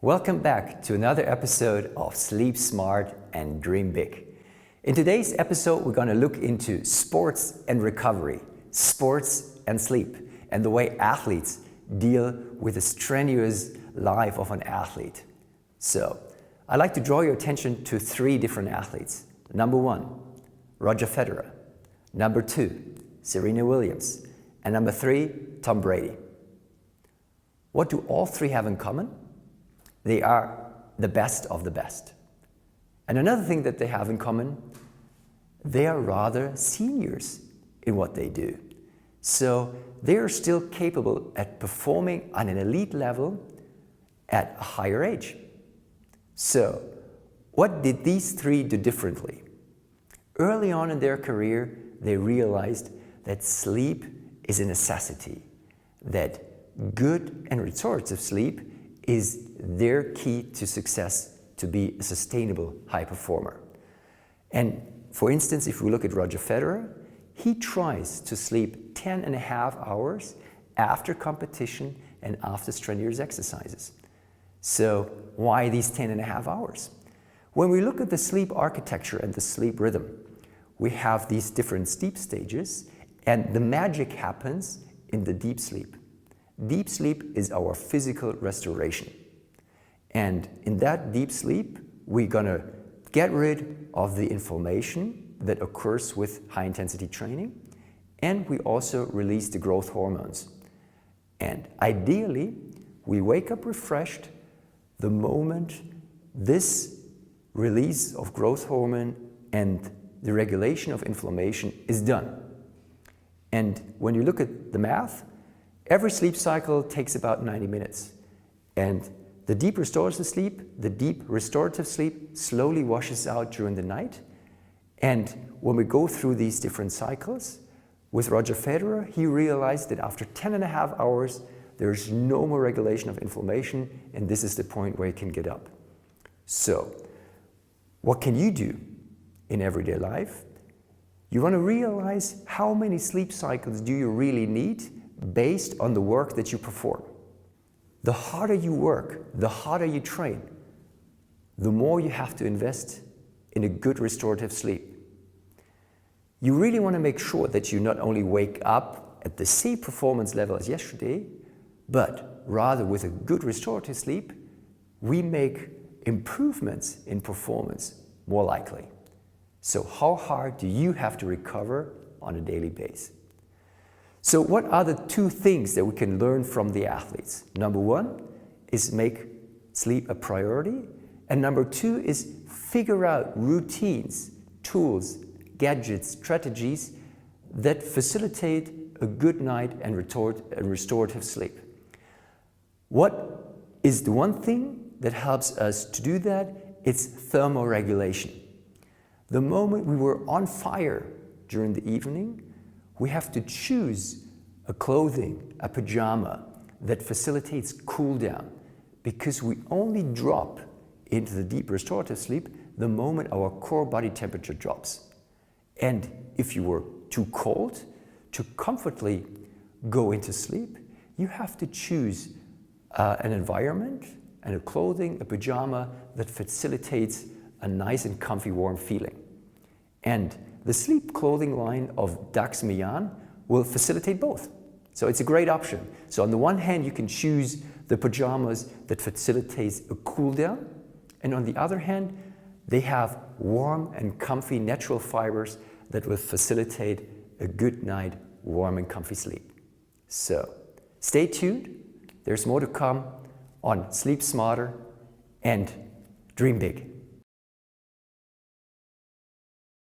Welcome back to another episode of Sleep Smart and Dream Big. In today's episode, we're going to look into sports and recovery, sports and sleep, and the way athletes deal with the strenuous life of an athlete. So, I'd like to draw your attention to three different athletes. Number one, Roger Federer. Number two, Serena Williams. And number three, Tom Brady. What do all three have in common? They are the best of the best. And another thing that they have in common, they are rather seniors in what they do. So they are still capable at performing on an elite level at a higher age. So what did these three do differently? Early on in their career, they realized that sleep is a necessity, that good and restorative sleep is their key to success to be a sustainable high performer. And for instance, if we look at Roger Federer, he tries to sleep 10.5 hours after competition and after strenuous exercises. So why these 10.5 hours? When we look at the sleep architecture and the sleep rhythm, we have these different sleep stages, and the magic happens in the deep sleep. Deep sleep is our physical restoration. And in that deep sleep, we're gonna get rid of the inflammation that occurs with high intensity training. And we also release the growth hormones. And ideally, we wake up refreshed the moment this release of growth hormone and the regulation of inflammation is done. And when you look at the math, every sleep cycle takes about 90 minutes. And the deep restorative sleep slowly washes out during the night. And when we go through these different cycles, with Roger Federer, he realized that after 10.5 hours, there's no more regulation of inflammation, and this is the point where he can get up. So, what can you do in everyday life? You want to realize how many sleep cycles do you really need based on the work that you perform. The harder you work, the harder you train, the more you have to invest in a good restorative sleep. You really want to make sure that you not only wake up at the same performance level as yesterday, but rather with a good restorative sleep, we make improvements in performance more likely. So how hard do you have to recover on a daily basis? So what are the two things that we can learn from the athletes? Number one is make sleep a priority. And number two is figure out routines, tools, gadgets, strategies that facilitate a good night and restorative sleep. What is the one thing that helps us to do that? It's thermoregulation. The moment we were on fire during the evening, we have to choose a clothing, a pajama that facilitates cool down, because we only drop into the deep restorative sleep the moment our core body temperature drops. And if you were too cold to comfortably go into sleep, you have to choose an environment and a clothing, a pajama that facilitates a nice and comfy warm feeling. And the sleep clothing line of Dagsmejan will facilitate both. So it's a great option. So on the one hand, you can choose the pajamas that facilitates a cool down. And on the other hand, they have warm and comfy natural fibers that will facilitate a good night, warm and comfy sleep. So stay tuned. There's more to come on Sleep Smarter and Dream Big.